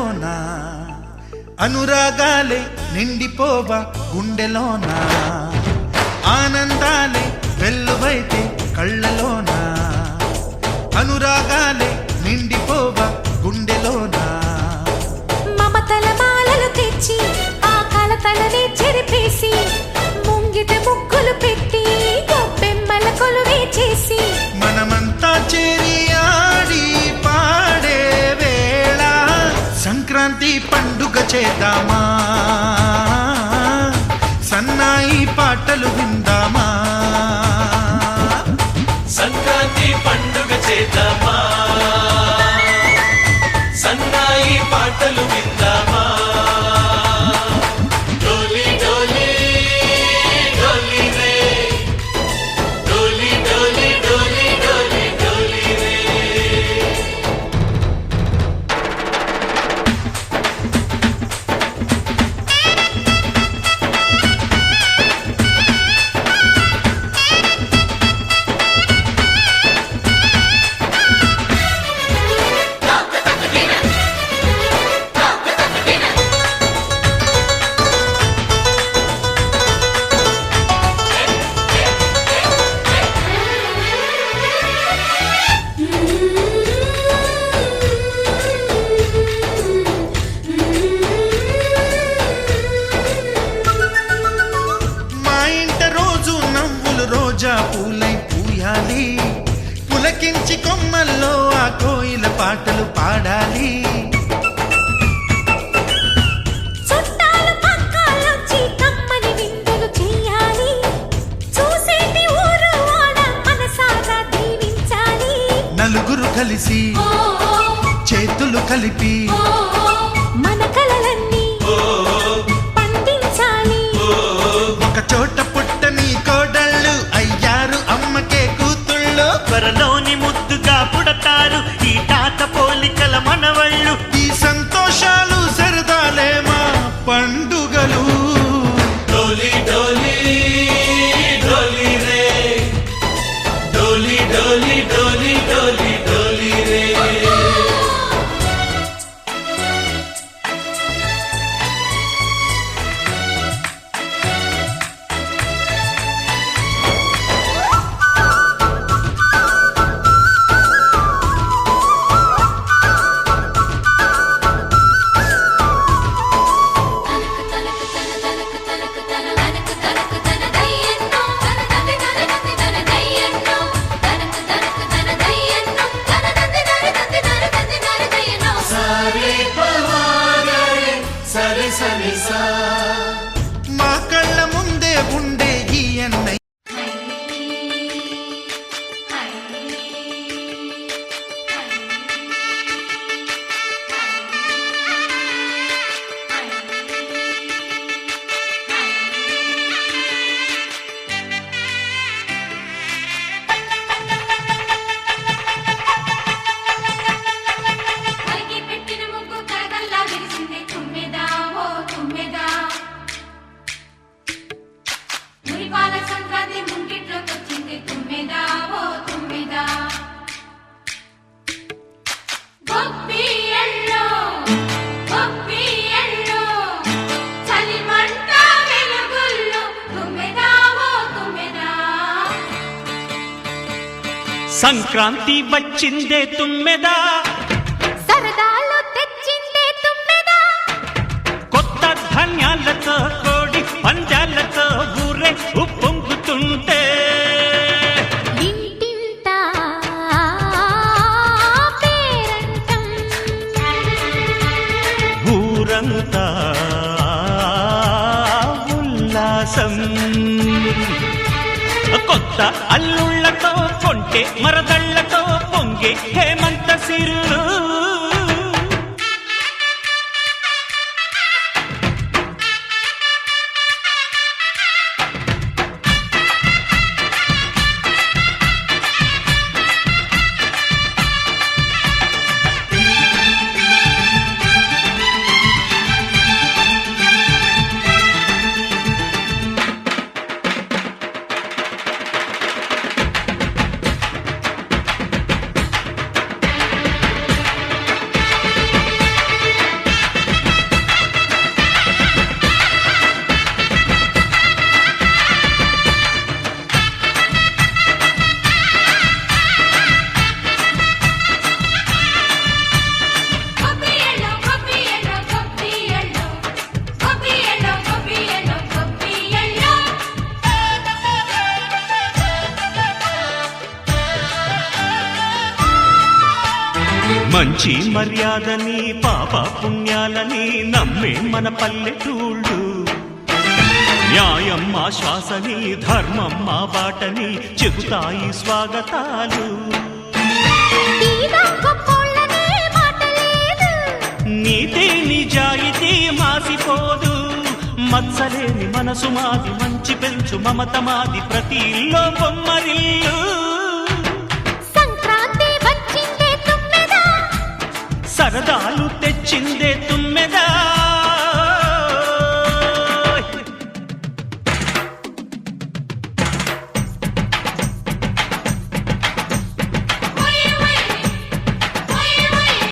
కళ్ళలోన అనురాగాలే నిండిపోవా గుండెలోన ఆనందాలే వెల్లువైతే కళ్ళలోన అనురాగాలే నిండిపోవా గుండెలోన మమతల మాలలు తెచ్చి ఆ కలతలనే చెరిపేసి ముంగిట ముగ్గులు పెట్టి గొప్పెమ్మల కొలువే చేసి మనమంతా చేరి ఆడి పాడే వేళ సంక్రాంతి పండుగ చేద్దామా సన్నాయి పాటలు విందామా సంక్రాంతి పండుగ చేద్దామా సన్నాయి పాటలు విందామా డోలి డోలి డోలి రే డోలి డోలి డోలి డోలి డోలి రే రోజా పూలై పూయాలి పులకించి కొమ్మల్లో ఆ కోయిల పాటలు పాడాలి చుట్టాలు పక్కాలొచ్చి కమ్మని విందులు చేయాలి చూసేటి ఊరు వాడ మనసారా దీవించాలి నలుగురు కలిసి చేతులు కలిపి మన కలలన్నీ పండించాలి ఒక చోట పుట్టని కోడళ్ళు అయ్యారు అమ్మకే కూతుళ్ళు త్వరలోని ముద్దుగా పుడతారు ఈ తాత పోలికల మనవళ్ళు ఈ సంతోషాలు సరదాలే మా పండుగలు డోలి డోలి డోలి రే డోలి డోలి డోలి డోలి డోలి రే మా కళ్ళ ముందే ఉండే ఈ అన్నయ్య సంక్రాంతి వచ్చిందే తుమ్మెదా సరదాలు తెచ్చిందే తుమ్మెదా కొత్త ధాన్యాలతో కోడి పంజాలతో ఊరే ఉప్పొంగుతుంటే ఇంటింటా పేరంటం ఊరంతా ఉల్లాసం కొత్త అల్లుళ్లతో కొంటే మరదళ్లతో పొంగే హేమంత సిరులు మంచి మర్యాదని పాప పుణ్యాలని నమ్మే మన పల్లెటూళ్ళు న్యాయం మా శ్వాసని ధర్మం మా బాటని చెబుతాయి స్వాగతాలు తీరా గొప్పోళ్ళనే మాట లేదు. నీతి నిజాయితీ మాసిపోదు మత్సలేని మనసు మాది మంచి పెంచు మమత మాది ప్రతి ఇల్లో బొమ్మరిల్లు సంక్రాంతి వచ్చిందే తుమ్మెదా, సరదాలు తెచ్చిందే తుమ్మెదా